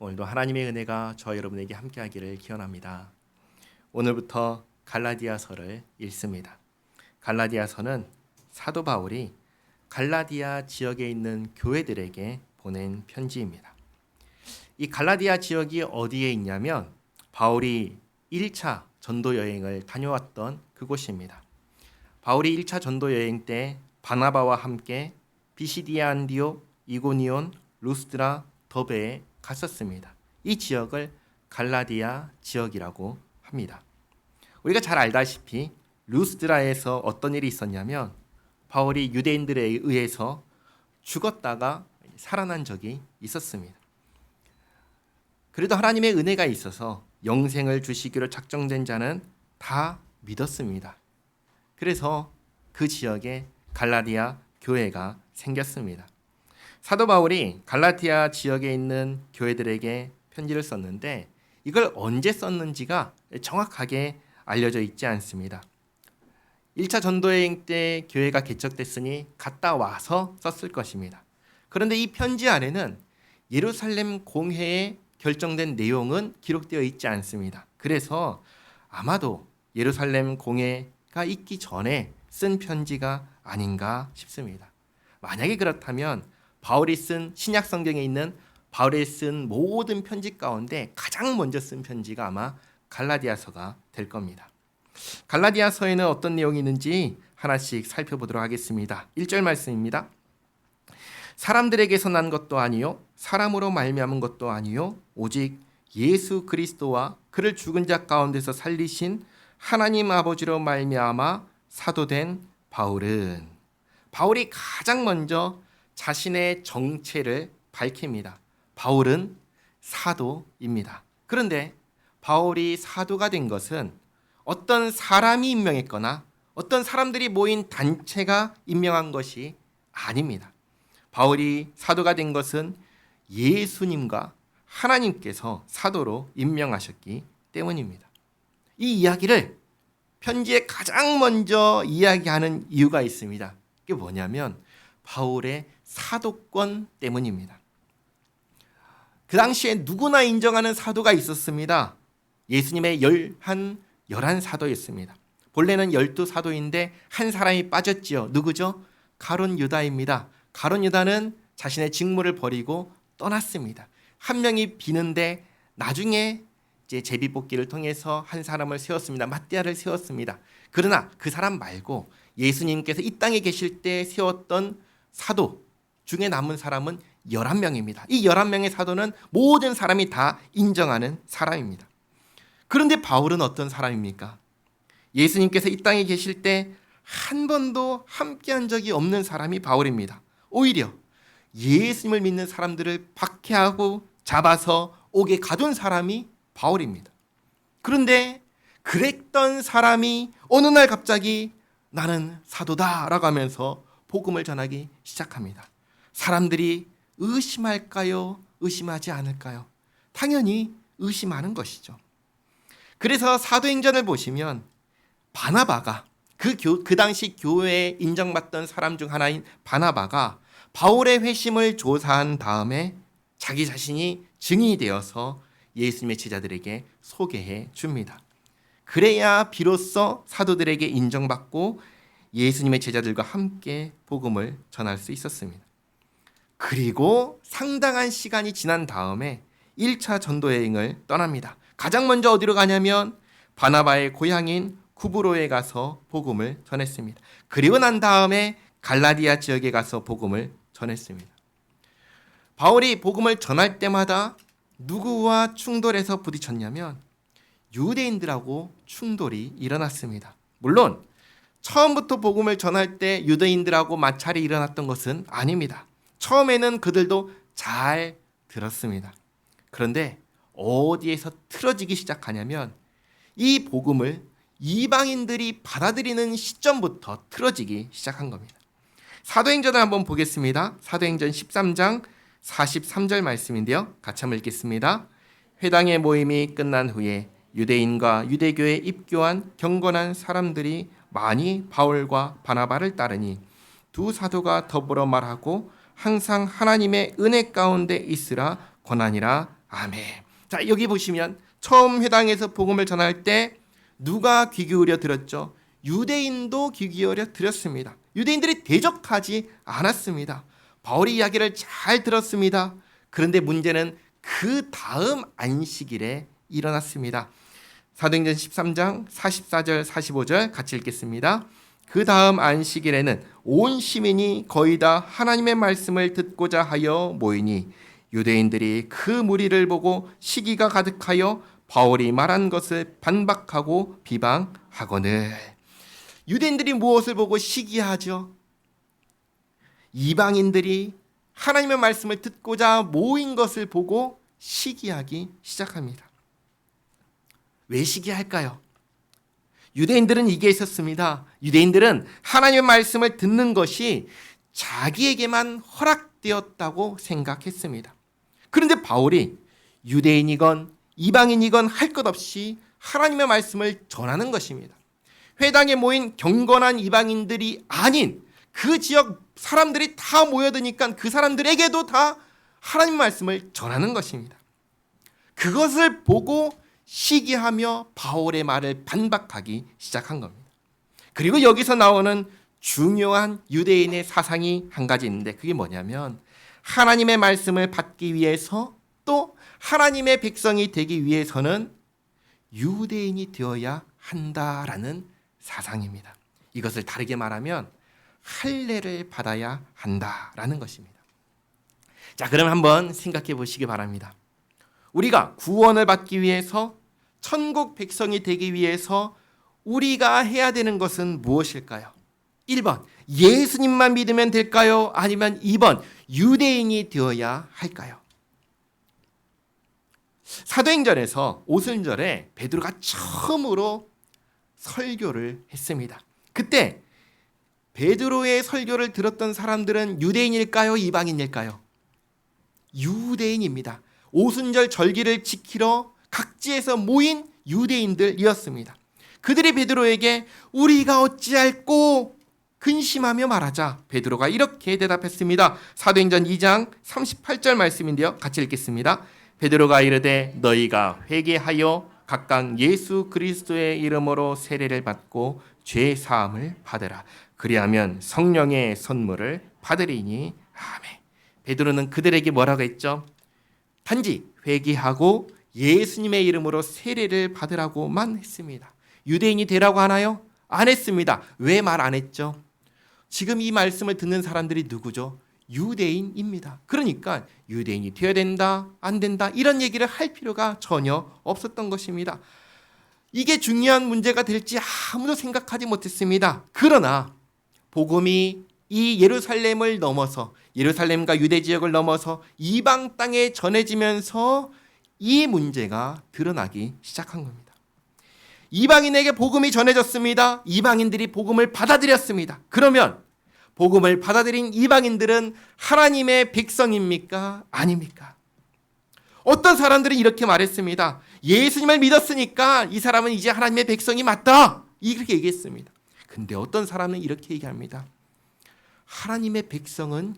오늘도 하나님의 은혜가 저와 여러분에게 함께하기를 기원합니다. 오늘부터 갈라디아서를 읽습니다. 갈라디아서는 사도 바울이 갈라디아 지역에 있는 교회들에게 보낸 편지입니다. 이 갈라디아 지역이 어디에 있냐면 바울이 1차 전도 여행을 다녀왔던 그곳입니다. 바울이 1차 전도 여행 때 바나바와 함께 비시디아 안디옥, 이고니온, 루스드라, 더베에 갔었습니다. 이 지역을 갈라디아 지역이라고 합니다. 우리가 잘 알다시피 루스드라에서 어떤 일이 있었냐면 바울이 유대인들에 의해서 죽었다가 살아난 적이 있었습니다. 그래도 하나님의 은혜가 있어서 영생을 주시기로 작정된 자는 다 믿었습니다. 그래서 그 지역에 갈라디아 교회가 생겼습니다. 사도 바울이 갈라디아 지역에 있는 교회들에게 편지를 썼는데 이걸 언제 썼는지가 정확하게 알려져 있지 않습니다. 1차 전도여행 때 교회가 개척됐으니 갔다 와서 썼을 것입니다. 그런데 이 편지 안에는 예루살렘 공회에 결정된 내용은 기록되어 있지 않습니다. 그래서 아마도 예루살렘 공회가 있기 전에 쓴 편지가 아닌가 싶습니다. 만약에 그렇다면 바울이 쓴 신약 성경에 있는 바울이 쓴 모든 편지 가운데 가장 먼저 쓴 편지가 아마 갈라디아서가 될 겁니다. 갈라디아서에는 어떤 내용이 있는지 하나씩 살펴보도록 하겠습니다. 1절 말씀입니다. 사람들에게서 난 것도 아니요 사람으로 말미암은 것도 아니요 오직 예수 그리스도와 그를 죽은 자 가운데서 살리신 하나님 아버지로 말미암아 사도된 바울은, 바울이 가장 먼저 자신의 정체를 밝힙니다. 바울은 사도입니다. 그런데 바울이 사도가 된 것은 어떤 사람이 임명했거나 어떤 사람들이 모인 단체가 임명한 것이 아닙니다. 바울이 사도가 된 것은 예수님과 하나님께서 사도로 임명하셨기 때문입니다. 이 이야기를 편지에 가장 먼저 이야기하는 이유가 있습니다. 그게 뭐냐면 바울의 사도권 때문입니다. 그 당시에 누구나 인정하는 사도가 있었습니다. 예수님의 11사도였습니다. 본래는 12사도인데 한 사람이 빠졌지요. 누구죠? 가룟 유다입니다. 가룟 유다는 자신의 직무를 버리고 떠났습니다. 한 명이 비는데 나중에 이제 제비뽑기를 통해서 한 사람을 세웠습니다. 맏대아를 세웠습니다. 그러나 그 사람 말고 예수님께서 이 땅에 계실 때 세웠던 사도 중에 남은 사람은 11명입니다. 이 11명의 사도는 모든 사람이 다 인정하는 사람입니다. 그런데 바울은 어떤 사람입니까? 예수님께서 이 땅에 계실 때 한 번도 함께한 적이 없는 사람이 바울입니다. 오히려 예수님을 믿는 사람들을 박해하고 잡아서 옥에 가둔 사람이 바울입니다. 그런데 그랬던 사람이 어느 날 갑자기 나는 사도다라고 하면서 복음을 전하기 시작합니다. 사람들이 의심할까요? 의심하지 않을까요? 당연히 의심하는 것이죠. 그래서 사도행전을 보시면 바나바가 그 당시 교회에 인정받던 사람 중 하나인 바나바가 바울의 회심을 조사한 다음에 자기 자신이 증인이 되어서 예수님의 제자들에게 소개해 줍니다. 그래야 비로소 사도들에게 인정받고 예수님의 제자들과 함께 복음을 전할 수 있었습니다. 그리고 상당한 시간이 지난 다음에 1차 전도 여행을 떠납니다. 가장 먼저 어디로 가냐면 바나바의 고향인 구브로에 가서 복음을 전했습니다. 그리고 난 다음에 갈라디아 지역에 가서 복음을 전했습니다. 바울이 복음을 전할 때마다 누구와 충돌해서 부딪혔냐면 유대인들하고 충돌이 일어났습니다. 물론 처음부터 복음을 전할 때 유대인들하고 마찰이 일어났던 것은 아닙니다. 처음에는 그들도 잘 들었습니다. 그런데 어디에서 틀어지기 시작하냐면 이 복음을 이방인들이 받아들이는 시점부터 틀어지기 시작한 겁니다. 사도행전을 한번 보겠습니다. 사도행전 13장 43절 말씀인데요. 같이 한번 읽겠습니다. 회당의 모임이 끝난 후에 유대인과 유대교에 입교한 경건한 사람들이 많이 바울과 바나바를 따르니 두 사도가 더불어 말하고 항상 하나님의 은혜 가운데 있으라 권하니라 아멘. 자, 여기 보시면 처음 회당에서 복음을 전할 때 누가 귀 기울여 들었죠? 유대인도 귀 기울여 들었습니다. 유대인들이 대적하지 않았습니다. 바울의 이야기를 잘 들었습니다. 그런데 문제는 그 다음 안식일에 일어났습니다. 사도행전 13장 44절 45절 같이 읽겠습니다. 그 다음 안식일에는 온 시민이 거의 다 하나님의 말씀을 듣고자 하여 모이니 유대인들이 그 무리를 보고 시기가 가득하여 바울이 말한 것을 반박하고 비방하거늘. 유대인들이 무엇을 보고 시기하죠? 이방인들이 하나님의 말씀을 듣고자 모인 것을 보고 시기하기 시작합니다. 왜 시기할까요? 유대인들은 이게 있었습니다. 유대인들은 하나님의 말씀을 듣는 것이 자기에게만 허락되었다고 생각했습니다. 그런데 바울이 유대인이건 이방인이건 할 것 없이 하나님의 말씀을 전하는 것입니다. 회당에 모인 경건한 이방인들이 아닌 그 지역 사람들이 다 모여드니까 그 사람들에게도 다 하나님 말씀을 전하는 것입니다. 그것을 보고 시기하며 바울의 말을 반박하기 시작한 겁니다. 그리고 여기서 나오는 중요한 유대인의 사상이 한 가지 있는데 그게 뭐냐면 하나님의 말씀을 받기 위해서 또 하나님의 백성이 되기 위해서는 유대인이 되어야 한다라는 사상입니다. 이것을 다르게 말하면 할례를 받아야 한다라는 것입니다. 자, 그럼 한번 생각해 보시기 바랍니다. 우리가 구원을 받기 위해서 천국 백성이 되기 위해서 우리가 해야 되는 것은 무엇일까요? 1번 예수님만 믿으면 될까요? 아니면 2번 유대인이 되어야 할까요? 사도행전에서 오순절에 베드로가 처음으로 설교를 했습니다. 그때 베드로의 설교를 들었던 사람들은 유대인일까요? 이방인일까요? 유대인입니다. 오순절 절기를 지키러 각지에서 모인 유대인들이었습니다. 그들이 베드로에게 우리가 어찌할꼬 근심하며 말하자 베드로가 이렇게 대답했습니다. 사도행전 2장 38절 말씀인데요. 같이 읽겠습니다. 베드로가 이르되 너희가 회개하여 각각 예수 그리스도의 이름으로 세례를 받고 죄 사함을 받으라. 그리하면 성령의 선물을 받으리니 아멘. 베드로는 그들에게 뭐라고 했죠? 단지 회개하고 예수님의 이름으로 세례를 받으라고만 했습니다. 유대인이 되라고 하나요? 안 했습니다. 왜 말 안 했죠? 지금 이 말씀을 듣는 사람들이 누구죠? 유대인입니다. 그러니까 유대인이 되어야 된다, 안 된다 이런 얘기를 할 필요가 전혀 없었던 것입니다. 이게 중요한 문제가 될지 아무도 생각하지 못했습니다. 그러나 복음이 이 예루살렘을 넘어서 예루살렘과 유대 지역을 넘어서 이방 땅에 전해지면서 이 문제가 드러나기 시작한 겁니다. 이방인에게 복음이 전해졌습니다. 이방인들이 복음을 받아들였습니다. 그러면 복음을 받아들인 이방인들은 하나님의 백성입니까? 아닙니까? 어떤 사람들은 이렇게 말했습니다. 예수님을 믿었으니까 이 사람은 이제 하나님의 백성이 맞다. 이렇게 얘기했습니다. 근데 어떤 사람은 이렇게 얘기합니다. 하나님의 백성은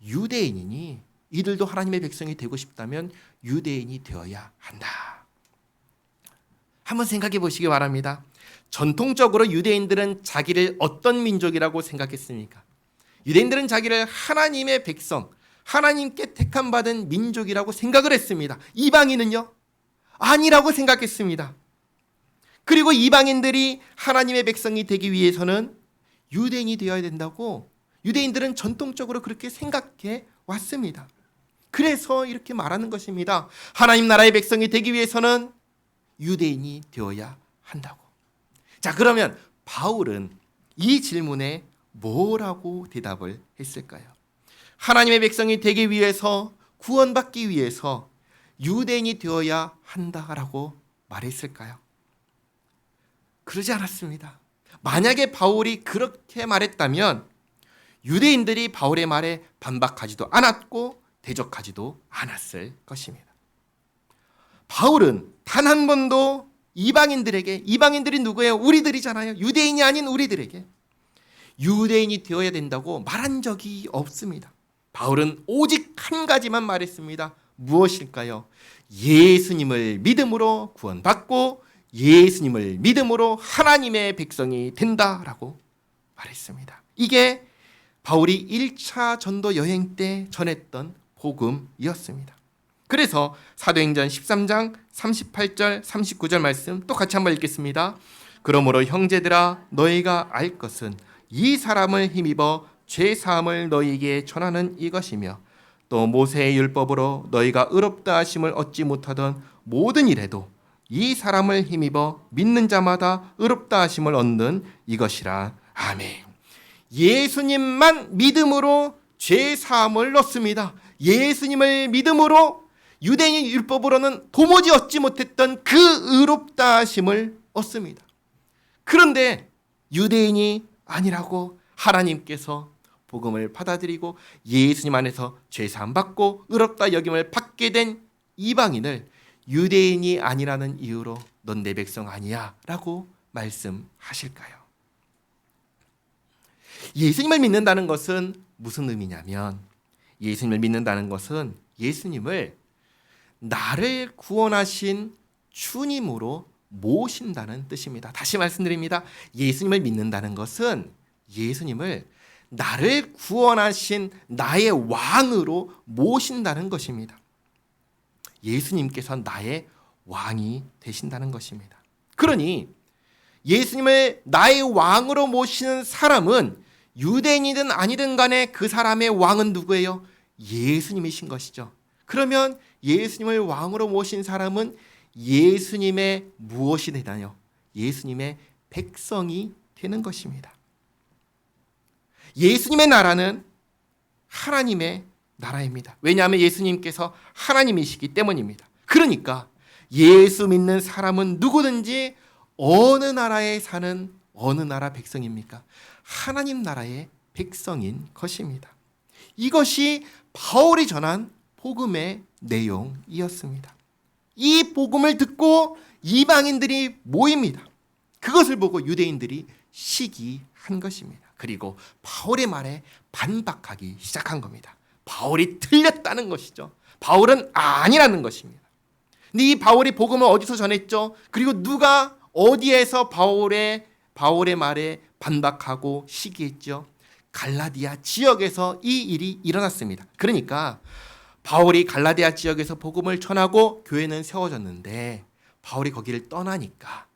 유대인이니 이들도 하나님의 백성이 되고 싶다면 유대인이 되어야 한다. 한번 생각해 보시기 바랍니다. 전통적으로 유대인들은 자기를 어떤 민족이라고 생각했습니까? 유대인들은 자기를 하나님의 백성, 하나님께 택함받은 민족이라고 생각을 했습니다. 이방인은요? 아니라고 생각했습니다. 그리고 이방인들이 하나님의 백성이 되기 위해서는 유대인이 되어야 된다고 유대인들은 전통적으로 그렇게 생각해 왔습니다. 그래서 이렇게 말하는 것입니다. 하나님 나라의 백성이 되기 위해서는 유대인이 되어야 한다고. 자, 그러면 바울은 이 질문에 뭐라고 대답을 했을까요? 하나님의 백성이 되기 위해서 구원받기 위해서 유대인이 되어야 한다라고 말했을까요? 그러지 않았습니다. 만약에 바울이 그렇게 말했다면 유대인들이 바울의 말에 반박하지도 않았고 대적하지도 않았을 것입니다. 바울은 단 한 번도 이방인들에게, 이방인들이 누구예요? 우리들이잖아요. 유대인이 아닌 우리들에게 유대인이 되어야 된다고 말한 적이 없습니다. 바울은 오직 한 가지만 말했습니다. 무엇일까요? 예수님을 믿음으로 구원받고 예수님을 믿음으로 하나님의 백성이 된다라고 말했습니다. 이게 바울이 1차 전도 여행 때 전했던 복음이었습니다. 그래서 사도행전 13장 38절 39절 말씀 또 같이 한번 읽겠습니다. 그러므로 형제들아 너희가 알 것은 이 사람을 힘입어 죄사함을 너희에게 전하는 이것이며 또 모세의 율법으로 너희가 의롭다 하심을 얻지 못하던 모든 일에도 이 사람을 힘입어 믿는 자마다 의롭다 하심을 얻는 이것이라. 아멘. 예수님만 믿음으로 죄사함을 얻습니다. 예수님을 믿음으로 유대인 율법으로는 도무지 얻지 못했던 그 의롭다 하심을 얻습니다. 그런데 유대인이 아니라고 하나님께서 복음을 받아들이고 예수님 안에서 죄사함 받고 의롭다 여김을 받게 된 이방인을 유대인이 아니라는 이유로 넌 내 백성 아니야 라고 말씀하실까요? 예수님을 믿는다는 것은 무슨 의미냐면, 예수님을 믿는다는 것은 예수님을 나를 구원하신 주님으로 모신다는 뜻입니다. 다시 말씀드립니다. 예수님을 믿는다는 것은 예수님을 나를 구원하신 나의 왕으로 모신다는 것입니다. 예수님께서 나의 왕이 되신다는 것입니다. 그러니 예수님을 나의 왕으로 모시는 사람은 유대인이든 아니든 간에 그 사람의 왕은 누구예요? 예수님이신 것이죠. 그러면 예수님을 왕으로 모신 사람은 예수님의 무엇이 되나요? 예수님의 백성이 되는 것입니다. 예수님의 나라는 하나님의 나라입니다. 왜냐하면 예수님께서 하나님이시기 때문입니다. 그러니까 예수 믿는 사람은 누구든지 어느 나라에 사는 어느 나라 백성입니까? 하나님 나라의 백성인 것입니다. 이것이 바울이 전한 복음의 내용이었습니다. 이 복음을 듣고 이방인들이 모입니다. 그것을 보고 유대인들이 시기한 것입니다. 그리고 바울의 말에 반박하기 시작한 겁니다. 바울이 틀렸다는 것이죠. 바울은 아니라는 것입니다. 근데 이 바울이 복음을 어디서 전했죠? 그리고 누가 어디에서 바울의 말에 반박하고 시기했죠? 갈라디아 지역에서 이 일이 일어났습니다. 그러니까 바울이 갈라디아 지역에서 복음을 전하고 교회는 세워졌는데 바울이 거기를 떠나니까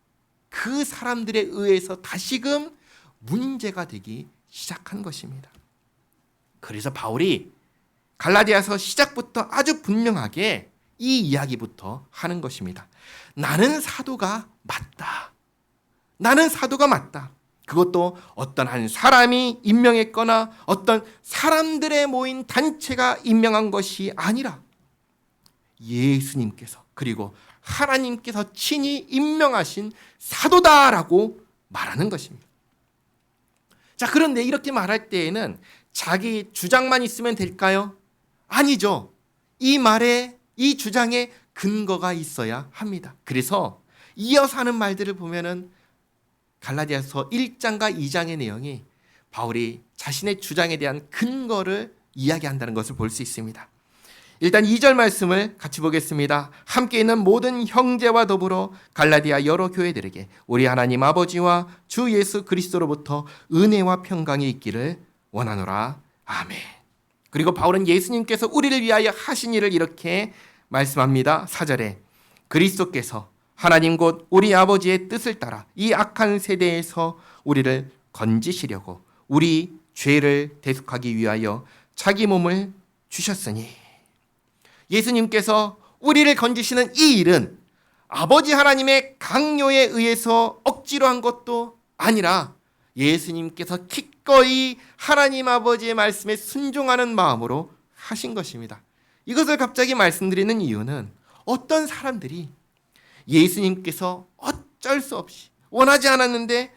그 사람들에 의해서 다시금 문제가 되기 시작한 것입니다. 그래서 바울이 갈라디아서 시작부터 아주 분명하게 이 이야기부터 하는 것입니다. 나는 사도가 맞다. 나는 사도가 맞다. 그것도 어떤 한 사람이 임명했거나 어떤 사람들의 모인 단체가 임명한 것이 아니라 예수님께서 그리고 하나님께서 친히 임명하신 사도다라고 말하는 것입니다. 자, 그런데 이렇게 말할 때에는 자기 주장만 있으면 될까요? 아니죠. 이 말에, 이 주장에 근거가 있어야 합니다. 그래서 이어서 하는 말들을 보면은 갈라디아서 1장과 2장의 내용이 바울이 자신의 주장에 대한 근거를 이야기한다는 것을 볼 수 있습니다. 일단 2절 말씀을 같이 보겠습니다. 함께 있는 모든 형제와 더불어 갈라디아 여러 교회들에게 우리 하나님 아버지와 주 예수 그리스도로부터 은혜와 평강이 있기를 원하노라. 아멘. 그리고 바울은 예수님께서 우리를 위하여 하신 일을 이렇게 말씀합니다. 4절에 그리스도께서 하나님 곧 우리 아버지의 뜻을 따라 이 악한 세대에서 우리를 건지시려고 우리 죄를 대속하기 위하여 자기 몸을 주셨으니, 예수님께서 우리를 건지시는 이 일은 아버지 하나님의 강요에 의해서 억지로 한 것도 아니라 예수님께서 기꺼이 하나님 아버지의 말씀에 순종하는 마음으로 하신 것입니다. 이것을 갑자기 말씀드리는 이유는 어떤 사람들이 예수님께서 어쩔 수 없이 원하지 않았는데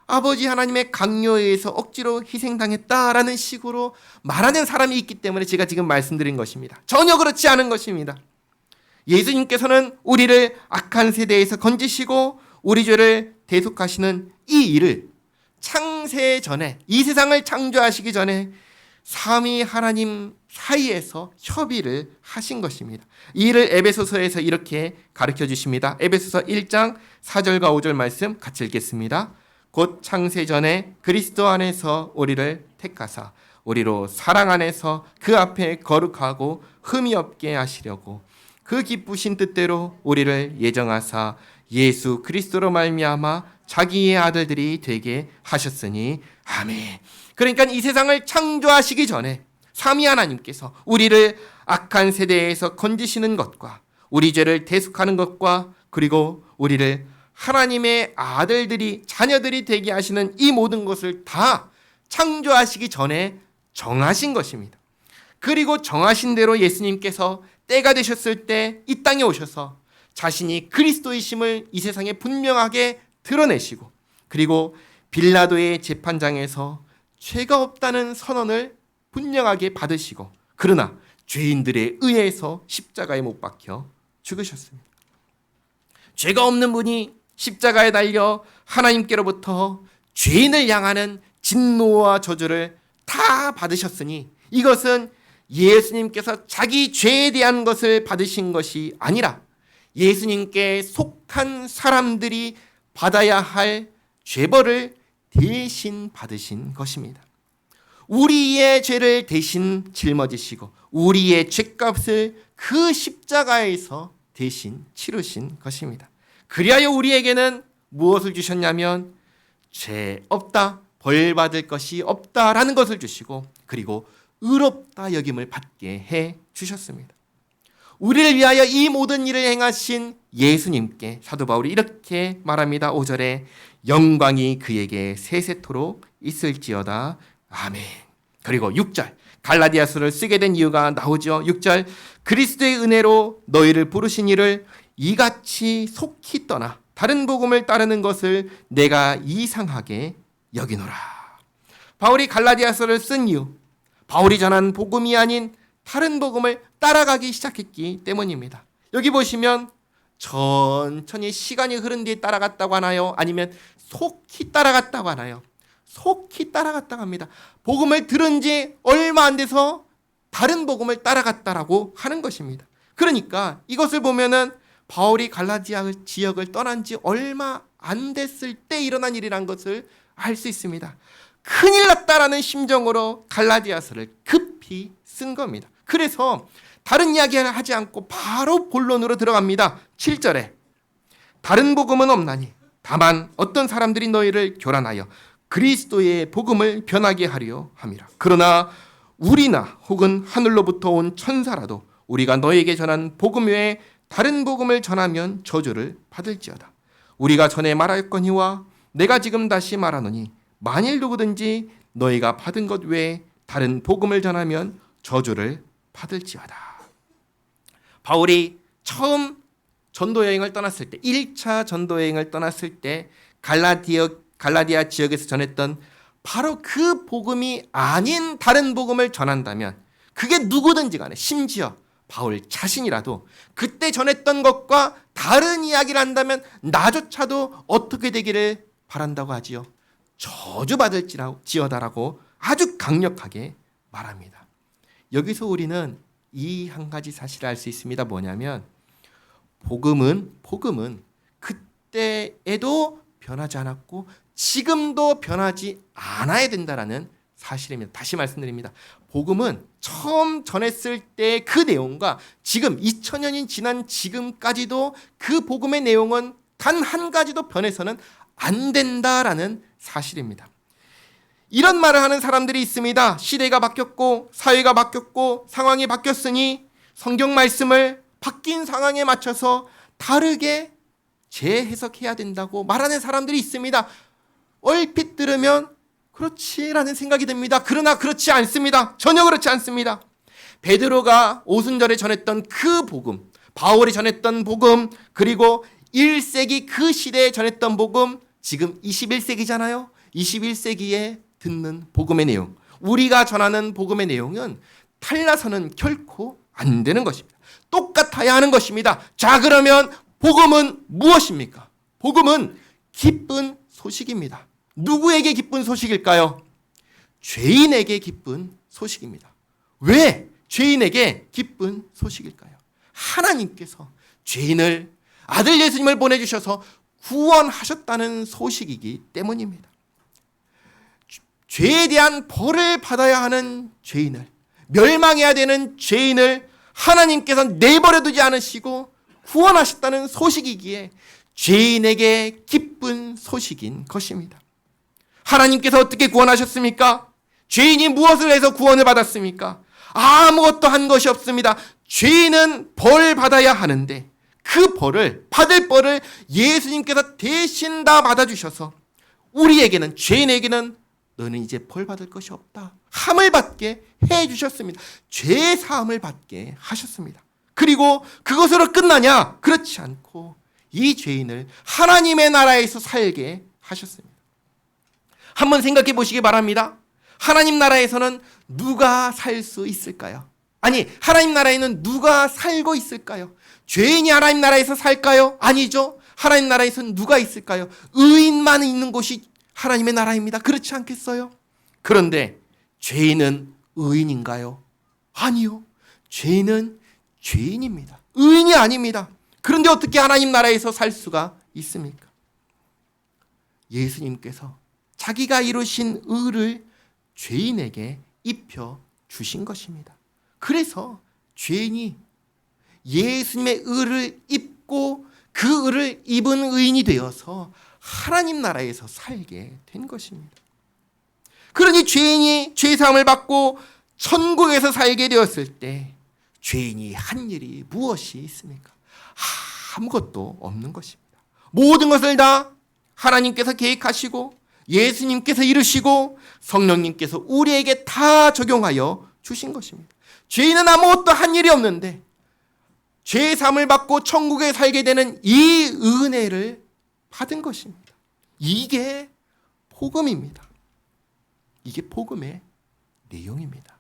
아버지 하나님의 강요에 의해서 억지로 희생당했다라는 식으로 말하는 사람이 있기 때문에 제가 지금 말씀드린 것입니다. 전혀 그렇지 않은 것입니다. 예수님께서는 우리를 악한 세대에서 건지시고 우리 죄를 대속하시는 이 일을 창세 전에, 이 세상을 창조하시기 전에 삼위 하나님 사이에서 협의를 하신 것입니다. 이 일을 에베소서에서 이렇게 가르쳐 주십니다. 에베소서 1장 4절과 5절 말씀 같이 읽겠습니다. 곧 창세전에 그리스도 안에서 우리를 택하사 우리로 사랑 안에서 그 앞에 거룩하고 흠이 없게 하시려고 그 기쁘신 뜻대로 우리를 예정하사 예수 그리스도로 말미암아 자기의 아들들이 되게 하셨으니 아멘. 그러니까 이 세상을 창조하시기 전에 삼위 하나님께서 우리를 악한 세대에서 건지시는 것과 우리 죄를 대속하는 것과 그리고 우리를 하나님의 아들들이 자녀들이 되게 하시는 이 모든 것을 다 창조하시기 전에 정하신 것입니다. 그리고 정하신 대로 예수님께서 때가 되셨을 때 이 땅에 오셔서 자신이 그리스도이심을 이 세상에 분명하게 드러내시고 그리고 빌라도의 재판장에서 죄가 없다는 선언을 분명하게 받으시고 그러나 죄인들에 의해서 십자가에 못 박혀 죽으셨습니다. 죄가 없는 분이 십자가에 달려 하나님께로부터 죄인을 향하는 진노와 저주를 다 받으셨으니 이것은 예수님께서 자기 죄에 대한 것을 받으신 것이 아니라 예수님께 속한 사람들이 받아야 할 죄벌을 대신 받으신 것입니다. 우리의 죄를 대신 짊어지시고 우리의 죄값을 그 십자가에서 대신 치르신 것입니다. 그리하여 우리에게는 무엇을 주셨냐면 죄 없다, 벌 받을 것이 없다라는 것을 주시고 그리고 의롭다 여김을 받게 해 주셨습니다. 우리를 위하여 이 모든 일을 행하신 예수님께 사도 바울이 이렇게 말합니다. 5절에 영광이 그에게 세세토록 있을지어다. 아멘. 그리고 6절 갈라디아서를 쓰게 된 이유가 나오죠. 6절 그리스도의 은혜로 너희를 부르신 이를 이같이 속히 떠나 다른 복음을 따르는 것을 내가 이상하게 여기노라. 바울이 갈라디아서를 쓴 이유, 바울이 전한 복음이 아닌 다른 복음을 따라가기 시작했기 때문입니다. 여기 보시면 천천히 시간이 흐른 뒤에 따라갔다고 하나요? 아니면 속히 따라갔다고 하나요? 속히 따라갔다고 합니다. 복음을 들은 지 얼마 안 돼서 다른 복음을 따라갔다라고 하는 것입니다. 그러니까 이것을 보면은 바울이 갈라디아 지역을 떠난 지 얼마 안 됐을 때 일어난 일이란 것을 알 수 있습니다. 큰일 났다라는 심정으로 갈라디아서를 급히 쓴 겁니다. 그래서 다른 이야기를 하지 않고 바로 본론으로 들어갑니다. 7절에 다른 복음은 없나니 다만 어떤 사람들이 너희를 교란하여 그리스도의 복음을 변하게 하려 함이라. 그러나 우리나 혹은 하늘로부터 온 천사라도 우리가 너에게 전한 복음 외에 다른 복음을 전하면 저주를 받을지어다. 우리가 전에 말하였거니와 내가 지금 다시 말하노니 만일 누구든지 너희가 받은 것 외에 다른 복음을 전하면 저주를 받을지어다. 바울이 처음 전도 여행을 떠났을 때 1차 전도 여행을 떠났을 때 갈라디아 지역에서 전했던 바로 그 복음이 아닌 다른 복음을 전한다면 그게 누구든지 간에 심지어 바울 자신이라도 그때 전했던 것과 다른 이야기를 한다면 나조차도 어떻게 되기를 바란다고 하지요. 저주받을지어다라고 아주 강력하게 말합니다. 여기서 우리는 이 한 가지 사실을 알 수 있습니다. 뭐냐면 복음은 그때에도 변하지 않았고 지금도 변하지 않아야 된다라는 사실입니다. 다시 말씀드립니다. 복음은 처음 전했을 때 그 내용과 지금 2000년이 지난 지금까지도 그 복음의 내용은 단 한 가지도 변해서는 안 된다라는 사실입니다. 이런 말을 하는 사람들이 있습니다. 시대가 바뀌었고 사회가 바뀌었고 상황이 바뀌었으니 성경 말씀을 바뀐 상황에 맞춰서 다르게 재해석해야 된다고 말하는 사람들이 있습니다. 얼핏 들으면 그렇지라는 생각이 듭니다. 그러나 그렇지 않습니다. 전혀 그렇지 않습니다. 베드로가 오순절에 전했던 그 복음, 바울이 전했던 복음, 그리고 1세기 그 시대에 전했던 복음, 지금 21세기잖아요. 21세기에 듣는 복음의 내용, 우리가 전하는 복음의 내용은 달라서는 결코 안 되는 것입니다. 똑같아야 하는 것입니다. 자, 그러면 복음은 무엇입니까? 복음은 기쁜 소식입니다. 누구에게 기쁜 소식일까요? 죄인에게 기쁜 소식입니다. 왜 죄인에게 기쁜 소식일까요? 하나님께서 죄인을 아들 예수님을 보내주셔서 구원하셨다는 소식이기 때문입니다. 죄에 대한 벌을 받아야 하는 죄인을, 멸망해야 되는 죄인을 하나님께서 내버려 두지 않으시고 구원하셨다는 소식이기에 죄인에게 기쁜 소식인 것입니다. 하나님께서 어떻게 구원하셨습니까? 죄인이 무엇을 해서 구원을 받았습니까? 아무것도 한 것이 없습니다. 죄인은 벌 받아야 하는데 그 벌을, 받을 벌을 예수님께서 대신 다 받아주셔서 우리에게는, 죄인에게는 너는 이제 벌 받을 것이 없다, 함을 받게 해주셨습니다. 죄 사함을 받게 하셨습니다. 그리고 그것으로 끝나냐? 그렇지 않고 이 죄인을 하나님의 나라에서 살게 하셨습니다. 한번 생각해 보시기 바랍니다. 하나님 나라에서는 누가 살 수 있을까요? 아니, 하나님 나라에는 누가 살고 있을까요? 죄인이 하나님 나라에서 살까요? 아니죠. 하나님 나라에서는 누가 있을까요? 의인만 있는 곳이 하나님의 나라입니다. 그렇지 않겠어요? 그런데 죄인은 의인인가요? 아니요. 죄인은 죄인입니다. 의인이 아닙니다. 그런데 어떻게 하나님 나라에서 살 수가 있습니까? 예수님께서 자기가 이루신 의를 죄인에게 입혀 주신 것입니다. 그래서 죄인이 예수님의 의를 입고 그 의를 입은 의인이 되어서 하나님 나라에서 살게 된 것입니다. 그러니 죄인이 죄사함을 받고 천국에서 살게 되었을 때 죄인이 한 일이 무엇이 있습니까? 아무것도 없는 것입니다. 모든 것을 다 하나님께서 계획하시고 예수님께서 이루시고 성령님께서 우리에게 다 적용하여 주신 것입니다. 죄인은 아무것도 한 일이 없는데 죄사함을 받고 천국에 살게 되는 이 은혜를 받은 것입니다. 이게 복음입니다. 이게 복음의 내용입니다.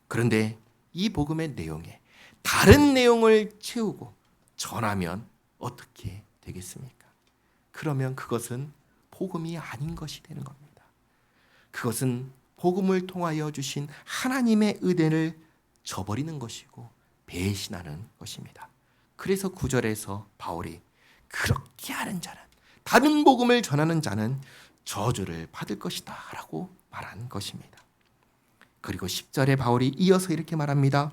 그런데 이 복음의 내용에 다른 내용을 채우고 전하면 어떻게 되겠습니까? 그러면 그것은 복음이 아닌 것이 되는 겁니다. 그것은 복음을 통하여 주신 하나님의 은혜를 저버리는 것이고 배신하는 것입니다. 그래서 9절에서 바울이 그렇게 하는 자는, 다른 복음을 전하는 자는 저주를 받을 것이다 라고 말한 것입니다. 그리고 10절에 바울이 이어서 이렇게 말합니다.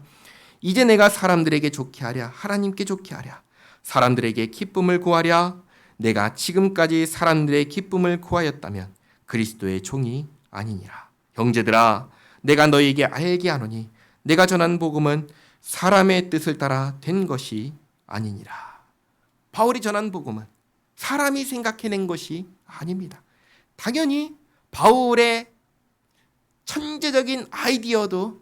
이제 내가 사람들에게 좋게 하랴, 하나님께 좋게 하랴, 사람들에게 기쁨을 구하랴. 내가 지금까지 사람들의 기쁨을 구하였다면 그리스도의 종이 아니니라. 형제들아, 내가 너희에게 알게 하노니 내가 전한 복음은 사람의 뜻을 따라 된 것이 아니니라. 바울이 전한 복음은 사람이 생각해낸 것이 아닙니다. 당연히 바울의 천재적인 아이디어도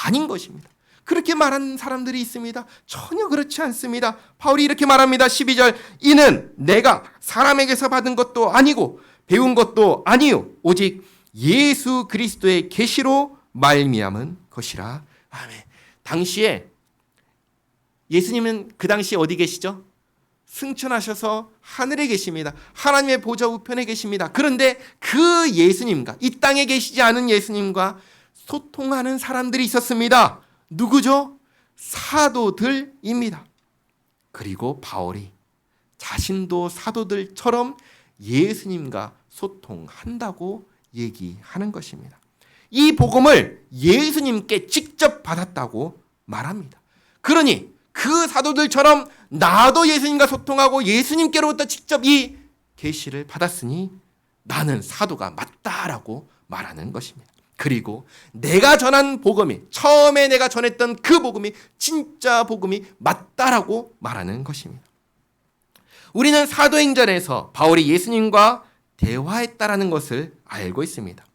아닌 것입니다. 그렇게 말하는 사람들이 있습니다. 전혀 그렇지 않습니다. 바울이 이렇게 말합니다. 12절, 이는 내가 사람에게서 받은 것도 아니고 배운 것도 아니요 오직 예수 그리스도의 계시로 말미암은 것이라. 아멘. 당시에 예수님은 그 당시에 어디 계시죠? 승천하셔서 하늘에 계십니다. 하나님의 보좌 우편에 계십니다. 그런데 그 예수님과, 이 땅에 계시지 않은 예수님과 소통하는 사람들이 있었습니다. 누구죠? 사도들입니다. 그리고 바울이 자신도 사도들처럼 예수님과 소통한다고 얘기하는 것입니다. 이 복음을 예수님께 직접 받았다고 말합니다. 그러니 그 사도들처럼 나도 예수님과 소통하고 예수님께로부터 직접 이 계시를 받았으니 나는 사도가 맞다라고 말하는 것입니다. 그리고 내가 전한 복음이, 처음에 내가 전했던 그 복음이 진짜 복음이 맞다라고 말하는 것입니다. 우리는 사도행전에서 바울이 예수님과 대화했다라는 것을 알고 있습니다.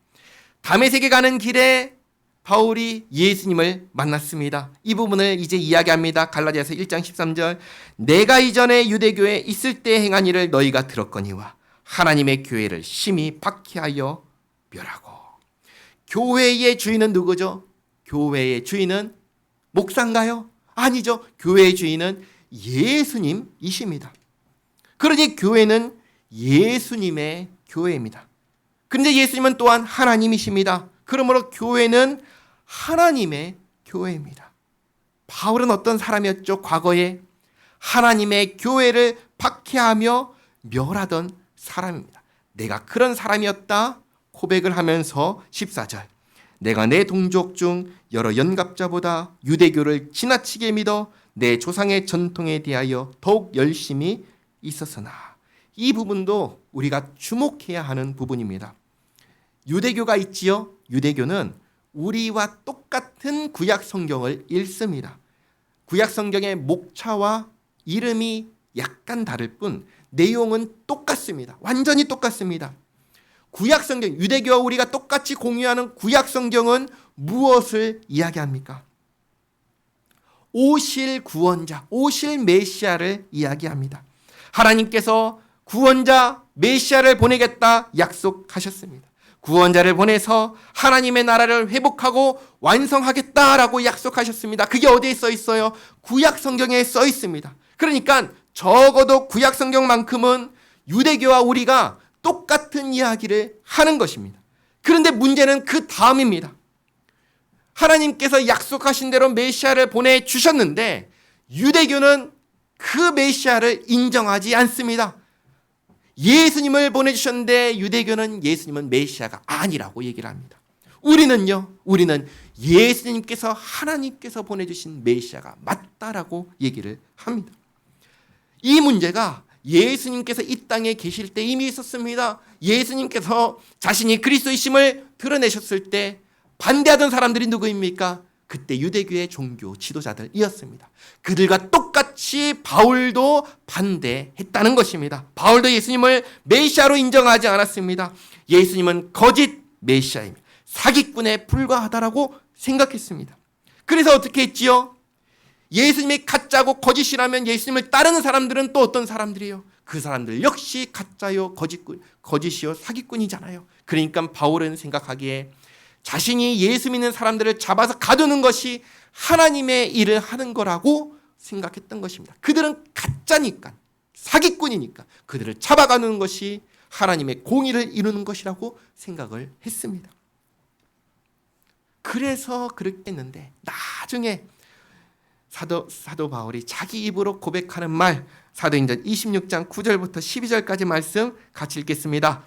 다메섹에 가는 길에 바울이 예수님을 만났습니다. 이 부분을 이제 이야기합니다. 갈라디아서 1장 13절, 내가 이전에 유대교에 있을 때 행한 일을 너희가 들었거니와 하나님의 교회를 심히 박해하여 멸하고. 교회의 주인은 누구죠? 교회의 주인은 목사인가요? 아니죠. 교회의 주인은 예수님이십니다. 그러니 교회는 예수님의 교회입니다. 그런데 예수님은 또한 하나님이십니다. 그러므로 교회는 하나님의 교회입니다. 바울은 어떤 사람이었죠? 과거에 하나님의 교회를 박해하며 멸하던 사람입니다. 내가 그런 사람이었다 고백을 하면서 14절, 내가 내 동족 중 여러 연갑자보다 유대교를 지나치게 믿어 내 조상의 전통에 대하여 더욱 열심히 있었으나, 이 부분도 우리가 주목해야 하는 부분입니다. 유대교가 있지요. 유대교는 우리와 똑같은 구약 성경을 읽습니다. 구약 성경의 목차와 이름이 약간 다를 뿐 내용은 똑같습니다. 완전히 똑같습니다. 구약 성경, 유대교와 우리가 똑같이 공유하는 구약 성경은 무엇을 이야기합니까? 오실 구원자, 오실 메시아를 이야기합니다. 하나님께서 구원자 메시아를 보내겠다 약속하셨습니다. 구원자를 보내서 하나님의 나라를 회복하고 완성하겠다라고 약속하셨습니다. 그게 어디에 써 있어요? 구약 성경에 써 있습니다. 그러니까 적어도 구약 성경만큼은 유대교와 우리가 똑같은 이야기를 하는 것입니다. 그런데 문제는 그 다음입니다. 하나님께서 약속하신 대로 메시아를 보내주셨는데 유대교는 그 메시아를 인정하지 않습니다. 예수님을 보내주셨는데 유대교는 예수님은 메시아가 아니라고 얘기를 합니다. 우리는요, 우리는 예수님께서 하나님께서 보내주신 메시아가 맞다라고 얘기를 합니다. 이 문제가 예수님께서 이 땅에 계실 때 이미 있었습니다. 예수님께서 자신이 그리스도이심을 드러내셨을 때 반대하던 사람들이 누구입니까? 그때 유대교의 종교 지도자들이었습니다. 그들과 똑같이 바울도 반대했다는 것입니다. 바울도 예수님을 메시아로 인정하지 않았습니다. 예수님은 거짓 메시아입니다. 사기꾼에 불과하다라고 생각했습니다. 그래서 어떻게 했지요? 예수님이 가짜고 거짓이라면 예수님을 따르는 사람들은 또 어떤 사람들이에요? 그 사람들 역시 가짜요, 거짓이요, 사기꾼이잖아요. 그러니까 바울은 생각하기에 자신이 예수 믿는 사람들을 잡아서 가두는 것이 하나님의 일을 하는 거라고 생각했던 것입니다. 그들은 가짜니까, 사기꾼이니까 그들을 잡아가는 것이 하나님의 공의를 이루는 것이라고 생각을 했습니다. 그래서 그렇게 했는데 나중에 사도 바울이 자기 입으로 고백하는 말, 사도행전 26장 9절부터 12절까지 말씀 같이 읽겠습니다.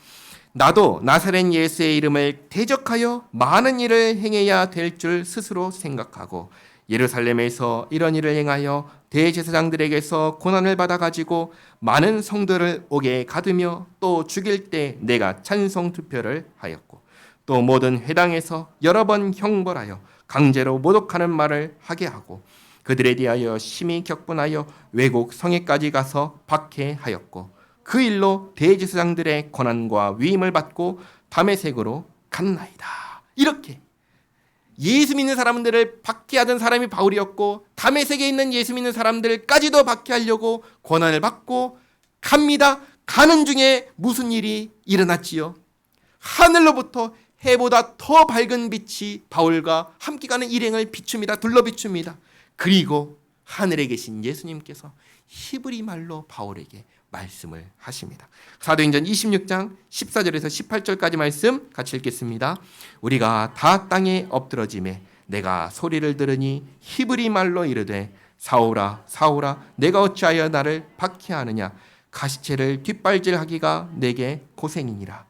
나도 나사렛 예수의 이름을 대적하여 많은 일을 행해야 될 줄 스스로 생각하고 예루살렘에서 이런 일을 행하여 대제사장들에게서 고난을 받아가지고 많은 성도를 옥에 가두며 또 죽일 때 내가 찬송 투표를 하였고 또 모든 회당에서 여러 번 형벌하여 강제로 모독하는 말을 하게 하고 그들에 대하여 심히 격분하여 외국 성에까지 가서 박해하였고 그 일로 대제사장들의 권한과 위임을 받고 다메섹으로 갔나이다. 이렇게 예수 믿는 사람들을 박해하던 사람이 바울이었고 다메섹에 있는 예수 믿는 사람들까지도 박해하려고 권한을 받고 갑니다. 가는 중에 무슨 일이 일어났지요? 하늘로부터 해보다 더 밝은 빛이 바울과 함께 가는 일행을 비춥니다. 둘러 비춥니다. 그리고 하늘에 계신 예수님께서 히브리 말로 바울에게 말씀을 하십니다. 사도행전 26장 14절에서 18절까지 말씀 같이 읽겠습니다. 우리가 다 땅에 엎드러짐에 내가 소리를 들으니 히브리 말로 이르되 사울아 사울아 내가 어찌하여 나를 박해하느냐 가시체를 뒷발질하기가 내게 고생이니라.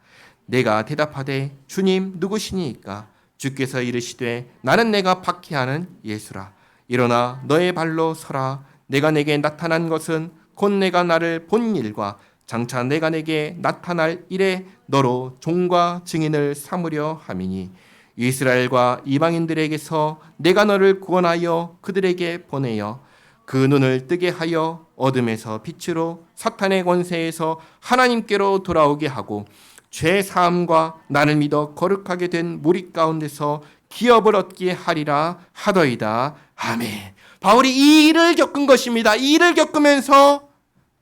내가 대답하되 주님 누구시니까? 주께서 이르시되 나는 내가 박해하는 예수라. 일어나 너의 발로 서라. 내가 내게 나타난 것은 곧 내가 나를 본 일과 장차 내가 내게 나타날 일에 너로 종과 증인을 삼으려 함이니 이스라엘과 이방인들에게서 내가 너를 구원하여 그들에게 보내어 그 눈을 뜨게 하여 어둠에서 빛으로 사탄의 권세에서 하나님께로 돌아오게 하고 죄 사함과 나를 믿어 거룩하게 된 무리 가운데서 기업을 얻게 하리라 하더이다. 아멘. 바울이 이 일을 겪은 것입니다. 이 일을 겪으면서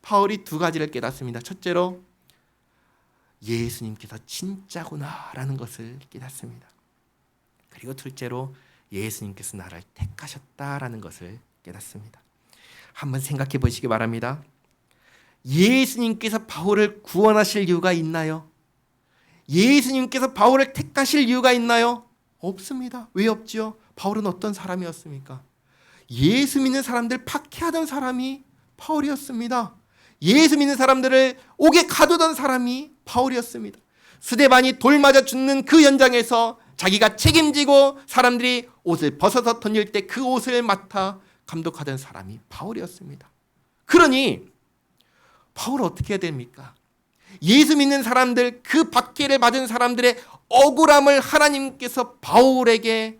바울이 두 가지를 깨닫습니다. 첫째로 예수님께서 진짜구나라는 것을 깨닫습니다. 그리고 둘째로 예수님께서 나를 택하셨다라는 것을 깨닫습니다. 한번 생각해 보시기 바랍니다. 예수님께서 바울을 구원하실 이유가 있나요? 예수님께서 바울을 택하실 이유가 있나요? 없습니다. 왜 없지요? 바울은 어떤 사람이었습니까? 예수 믿는 사람들 박해하던 사람이 바울이었습니다. 예수 믿는 사람들을 옥에 가두던 사람이 바울이었습니다. 스데반이 돌 맞아 죽는 그 현장에서 자기가 책임지고 사람들이 옷을 벗어서 던질 때 그 옷을 맡아 감독하던 사람이 바울이었습니다. 그러니 바울은 어떻게 해야 됩니까? 예수 믿는 사람들, 그 박해를 받은 사람들의 억울함을 하나님께서 바울에게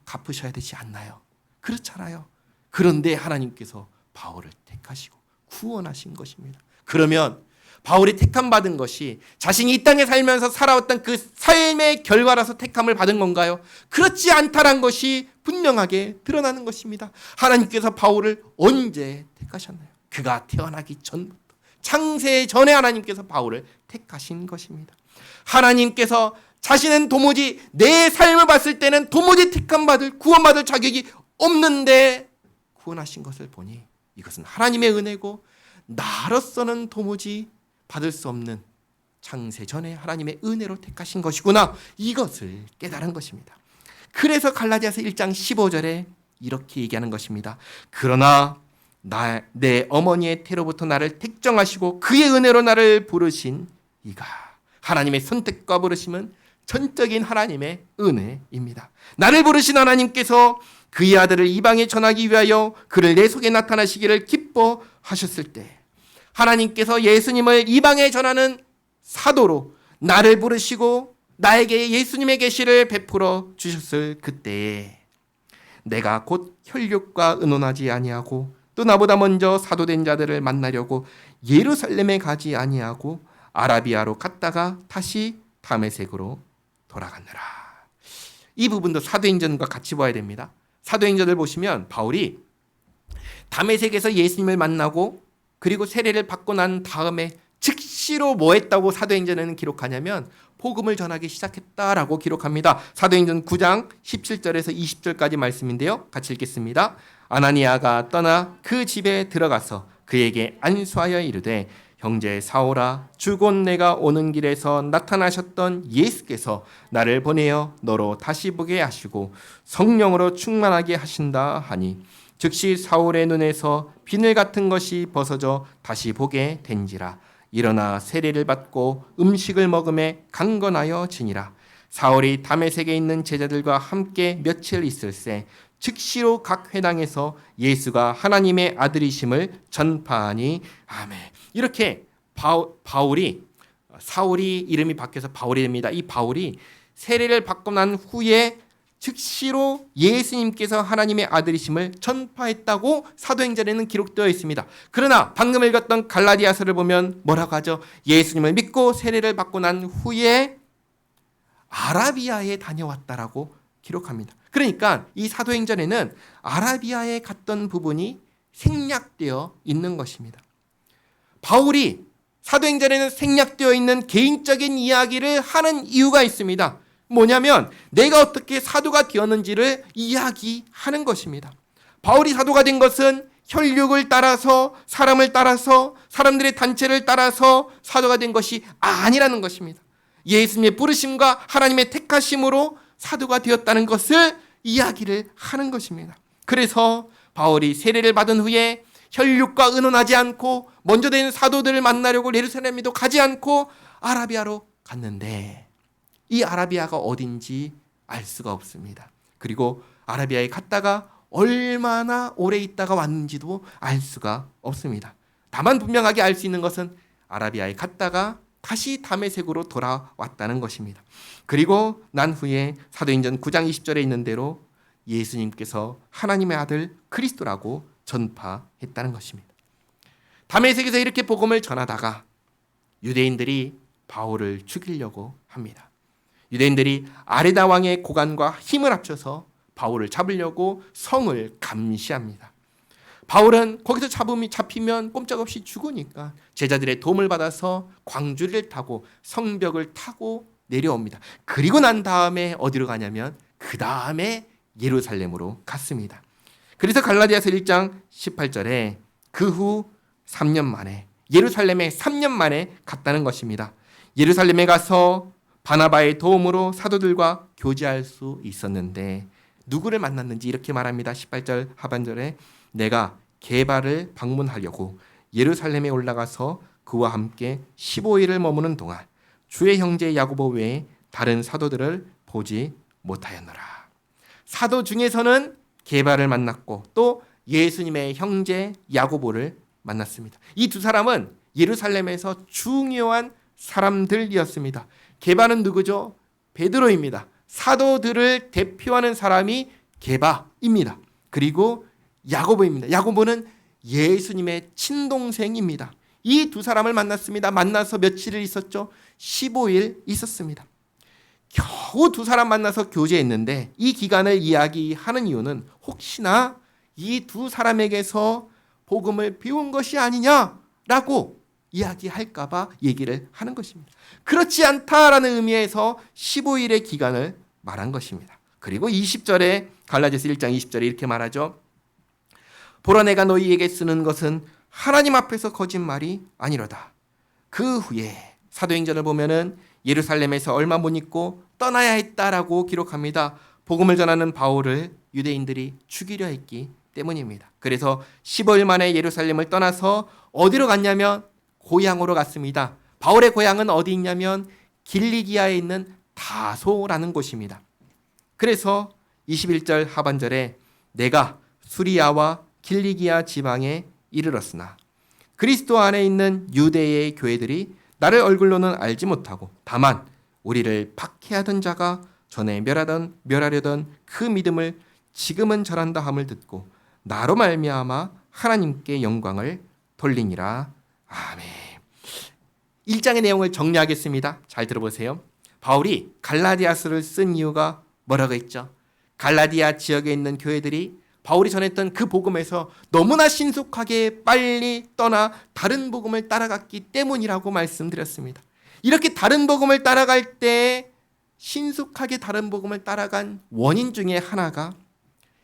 갚으셔야 되지 않나요? 그렇잖아요. 그런데 하나님께서 바울을 택하시고 구원하신 것입니다. 그러면 바울이 택함 받은 것이 자신이 이 땅에 살면서 살아왔던 그 삶의 결과라서 택함을 받은 건가요? 그렇지 않다란 것이 분명하게 드러나는 것입니다. 하나님께서 바울을 언제 택하셨나요? 그가 태어나기 전부터, 창세 전에 하나님께서 바울을 택하신 것입니다. 하나님께서 자신은 도무지 내 삶을 봤을 때는 도무지 택함받을, 구원받을 자격이 없는데 구원하신 것을 보니 이것은 하나님의 은혜고 나로서는 도무지 받을 수 없는 창세 전에 하나님의 은혜로 택하신 것이구나, 이것을 깨달은 것입니다. 그래서 갈라디아서 1장 15절에 이렇게 얘기하는 것입니다. 그러나 내 어머니의 태로부터 나를 택정하시고 그의 은혜로 나를 부르신 이가, 하나님의 선택과 부르심은 전적인 하나님의 은혜입니다. 나를 부르신 하나님께서 그의 아들을 이방에 전하기 위하여 그를 내 속에 나타나시기를 기뻐하셨을 때, 하나님께서 예수님을 이방에 전하는 사도로 나를 부르시고 나에게 예수님의 계시를 베풀어 주셨을 그때에 내가 곧 혈육과 의논하지 아니하고 또 나보다 먼저 사도된 자들을 만나려고 예루살렘에 가지 아니하고 아라비아로 갔다가 다시 다메섹으로 돌아갔느라. 이 부분도 사도행전과 같이 봐야 됩니다. 사도행전을 보시면 바울이 다메섹에서 예수님을 만나고 그리고 세례를 받고 난 다음에 즉시로 뭐 했다고 사도행전에는 기록하냐면 복음을 전하기 시작했다라고 기록합니다. 사도행전 9장 17절에서 20절까지 말씀인데요. 같이 읽겠습니다. 아나니아가 떠나 그 집에 들어가서 그에게 안수하여 이르되 형제 사울아, 주 곧 내가 오는 길에서 나타나셨던 예수께서 나를 보내어 너로 다시 보게 하시고 성령으로 충만하게 하신다 하니 즉시 사울의 눈에서 비늘 같은 것이 벗어져 다시 보게 된지라. 일어나 세례를 받고 음식을 먹음에 강건하여 지니라. 사울이 다메섹에 있는 제자들과 함께 며칠 있을새 즉시로 각 회당에서 예수가 하나님의 아들이심을 전파하니 아멘. 이렇게 사울이 이름이 바뀌어서 바울이 됩니다. 이 바울이 세례를 받고 난 후에 즉시로 예수님께서 하나님의 아들이심을 전파했다고 사도행전에는 기록되어 있습니다. 그러나 방금 읽었던 갈라디아서를 보면 뭐라고 하죠? 예수님을 믿고 세례를 받고 난 후에 아라비아에 다녀왔다라고 기록합니다. 그러니까 이 사도행전에는 아라비아에 갔던 부분이 생략되어 있는 것입니다. 바울이 사도행전에는 생략되어 있는 개인적인 이야기를 하는 이유가 있습니다. 뭐냐면 내가 어떻게 사도가 되었는지를 이야기하는 것입니다. 바울이 사도가 된 것은 혈육을 따라서, 사람을 따라서, 사람들의 단체를 따라서 사도가 된 것이 아니라는 것입니다. 예수님의 부르심과 하나님의 택하심으로 사도가 되었다는 것을 이야기를 하는 것입니다. 그래서 바울이 세례를 받은 후에 혈육과 의논하지 않고 먼저 된 사도들을 만나려고 예루살렘에도 가지 않고 아라비아로 갔는데 이 아라비아가 어딘지 알 수가 없습니다. 그리고 아라비아에 갔다가 얼마나 오래 있다가 왔는지도 알 수가 없습니다. 다만 분명하게 알 수 있는 것은 아라비아에 갔다가 다시 다메섹으로 돌아왔다는 것입니다. 그리고 난 후에 사도행전 9장 20절에 있는 대로 예수님께서 하나님의 아들 그리스도라고 전파했다는 것입니다. 다메섹에서 이렇게 복음을 전하다가 유대인들이 바울을 죽이려고 합니다. 유대인들이 아레다 왕의 고관과 힘을 합쳐서 바울을 잡으려고 성을 감시합니다. 바울은 거기서 잡히면 꼼짝없이 죽으니까 제자들의 도움을 받아서 광주리를 타고 성벽을 타고 내려옵니다. 그리고 난 다음에 어디로 가냐면 그 다음에 예루살렘으로 갔습니다. 그래서 갈라디아서 1장 18절에 그 후 3년 만에 예루살렘에 3년 만에 갔다는 것입니다. 예루살렘에 가서 바나바의 도움으로 사도들과 교제할 수 있었는데 누구를 만났는지 이렇게 말합니다. 18절 하반절에 내가 게바를 방문하려고 예루살렘에 올라가서 그와 함께 15일을 머무는 동안 주의 형제 야고보 외에 다른 사도들을 보지 못하였노라. 사도 중에서는 게바를 만났고 또 예수님의 형제 야고보를 만났습니다. 이 두 사람은 예루살렘에서 중요한 사람들이었습니다. 게바는 누구죠? 베드로입니다. 사도들을 대표하는 사람이 게바입니다. 그리고 야고보입니다. 야고보는 예수님의 친동생입니다. 이 두 사람을 만났습니다. 만나서 며칠을 있었죠? 15일 있었습니다. 겨우 두 사람 만나서 교제했는데 이 기간을 이야기하는 이유는 혹시나 이 두 사람에게서 복음을 배운 것이 아니냐라고 이야기할까 봐 얘기를 하는 것입니다. 그렇지 않다라는 의미에서 15일의 기간을 말한 것입니다. 그리고 20절에 갈라디아서 1장 20절에 이렇게 말하죠. 보라 내가 너희에게 쓰는 것은 하나님 앞에서 거짓말이 아니로다. 그 후에 사도행전을 보면은 예루살렘에서 얼마 못 있고 떠나야 했다라고 기록합니다. 복음을 전하는 바울을 유대인들이 죽이려 했기 때문입니다. 그래서 15일 만에 예루살렘을 떠나서 어디로 갔냐면 고향으로 갔습니다. 바울의 고향은 어디 있냐면 길리기아에 있는 다소라는 곳입니다. 그래서 21절 하반절에 내가 수리아와 길리기아 지방에 이르렀으나 그리스도 안에 있는 유대의 교회들이 나를 얼굴로는 알지 못하고 다만 우리를 박해하던 자가 전에 멸하려던 그 믿음을 지금은 절한다 함을 듣고 나로 말미암아 하나님께 영광을 돌리니라. 아멘. 1장의 내용을 정리하겠습니다. 잘 들어보세요. 바울이 갈라디아서를 쓴 이유가 뭐라고 했죠? 갈라디아 지역에 있는 교회들이 바울이 전했던 그 복음에서 너무나 신속하게 빨리 떠나 다른 복음을 따라갔기 때문이라고 말씀드렸습니다. 이렇게 다른 복음을 따라갈 때 신속하게 다른 복음을 따라간 원인 중에 하나가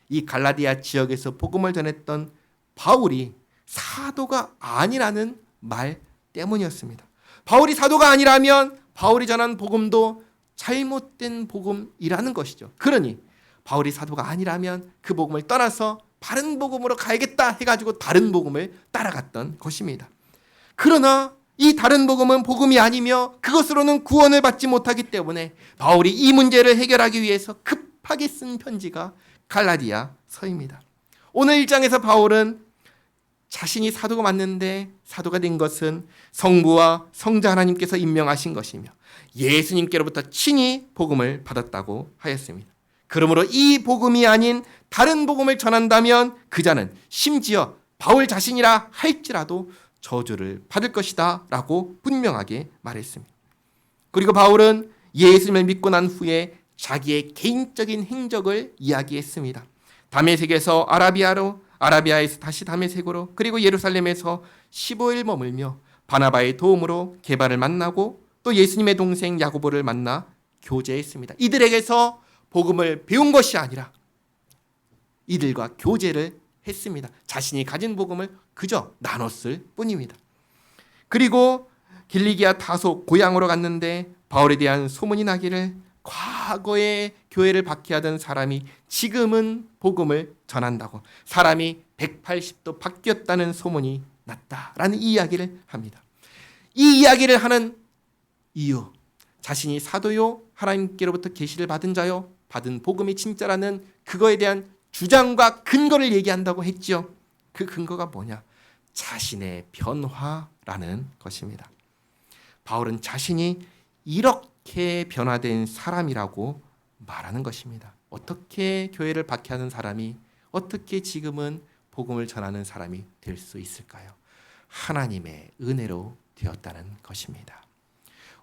이 갈라디아 지역에서 복음을 전했던 바울이 사도가 아니라는 말 때문이었습니다. 바울이 사도가 아니라면 바울이 전한 복음도 잘못된 복음이라는 것이죠. 그러니 바울이 사도가 아니라면 그 복음을 떠나서 바른 복음으로 가야겠다 해가지고 다른 복음을 따라갔던 것입니다. 그러나 이 다른 복음은 복음이 아니며 그것으로는 구원을 받지 못하기 때문에 바울이 이 문제를 해결하기 위해서 급하게 쓴 편지가 갈라디아서입니다. 오늘 1장에서 바울은 자신이 사도가 맞는데 사도가 된 것은 성부와 성자 하나님께서 임명하신 것이며 예수님께로부터 친히 복음을 받았다고 하였습니다. 그러므로 이 복음이 아닌 다른 복음을 전한다면 그 자는 심지어 바울 자신이라 할지라도 저주를 받을 것이다 라고 분명하게 말했습니다. 그리고 바울은 예수님을 믿고 난 후에 자기의 개인적인 행적을 이야기했습니다. 다메섹에서 아라비아로, 아라비아에서 다시 다메섹으로, 그리고 예루살렘에서 15일 머물며 바나바의 도움으로 게바를 만나고 또 예수님의 동생 야고보를 만나 교제했습니다. 이들에게서 복음을 배운 것이 아니라 이들과 교제를 했습니다. 자신이 가진 복음을 그저 나눴을 뿐입니다. 그리고 길리기아 다소 고향으로 갔는데 바울에 대한 소문이 나기를 과거에 교회를 박해하던 사람이 지금은 복음을 전한다고 사람이 180도 바뀌었다는 소문이 났다라는 이야기를 합니다. 이 이야기를 하는 이유, 자신이 사도요 하나님께로부터 계시를 받은 자요 받은 복음이 진짜라는 그거에 대한 주장과 근거를 얘기한다고 했지요. 그 근거가 뭐냐? 자신의 변화라는 것입니다. 바울은 자신이 이렇게 변화된 사람이라고 말하는 것입니다. 어떻게 교회를 박해하는 사람이 어떻게 지금은 복음을 전하는 사람이 될 수 있을까요? 하나님의 은혜로 되었다는 것입니다.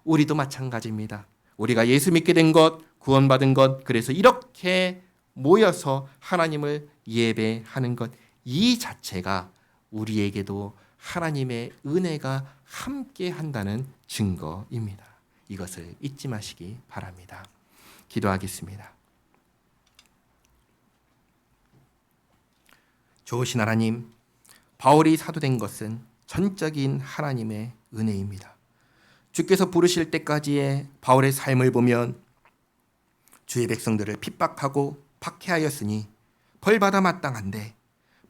우리도 마찬가지입니다. 우리가 예수 믿게 된 것, 구원받은 것, 그래서 이렇게 모여서 하나님을 예배하는 것, 이 자체가 우리에게도 하나님의 은혜가 함께 한다는 증거입니다. 이것을 잊지 마시기 바랍니다. 기도하겠습니다. 좋으신 하나님, 바울이 사도된 것은 전적인 하나님의 은혜입니다. 주께서 부르실 때까지의 바울의 삶을 보면 주의 백성들을 핍박하고 박해하였으니 벌받아 마땅한데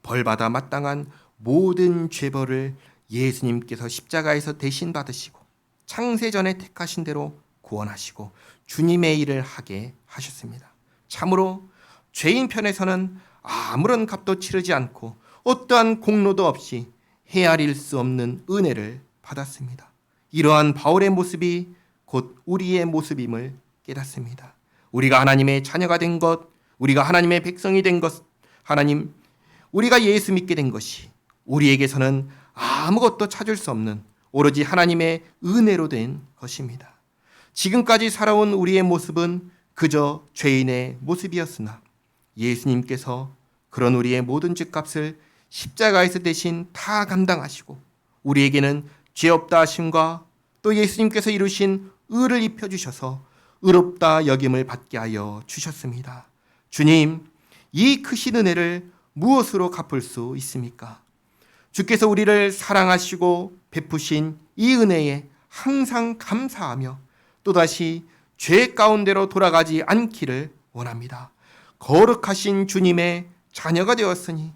벌받아 마땅한 모든 죄벌을 예수님께서 십자가에서 대신 받으시고 창세전에 택하신 대로 구원하시고 주님의 일을 하게 하셨습니다. 참으로 죄인 편에서는 아무런 값도 치르지 않고 어떠한 공로도 없이 헤아릴 수 없는 은혜를 받았습니다. 이러한 바울의 모습이 곧 우리의 모습임을 깨닫습니다. 우리가 하나님의 자녀가 된 것, 우리가 하나님의 백성이 된 것, 하나님, 우리가 예수 믿게 된 것이 우리에게서는 아무것도 찾을 수 없는 오로지 하나님의 은혜로 된 것입니다. 지금까지 살아온 우리의 모습은 그저 죄인의 모습이었으나 예수님께서 그런 우리의 모든 죄값을 십자가에서 대신 다 감당하시고 우리에게는 죄 없다 하심과 또 예수님께서 이루신 의를 입혀주셔서 의롭다 여김을 받게 하여 주셨습니다. 주님, 이 크신 은혜를 무엇으로 갚을 수 있습니까? 주께서 우리를 사랑하시고 베푸신 이 은혜에 항상 감사하며 또다시 죄 가운데로 돌아가지 않기를 원합니다. 거룩하신 주님의 자녀가 되었으니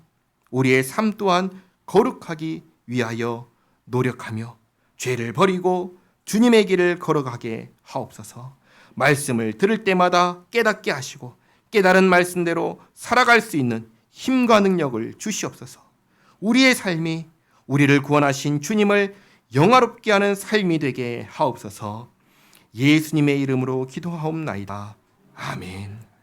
우리의 삶 또한 거룩하기 위하여 노력하며 죄를 버리고 주님의 길을 걸어가게 하옵소서. 말씀을 들을 때마다 깨닫게 하시고 깨달은 말씀대로 살아갈 수 있는 힘과 능력을 주시옵소서. 우리의 삶이 우리를 구원하신 주님을 영화롭게 하는 삶이 되게 하옵소서. 예수님의 이름으로 기도하옵나이다. 아멘.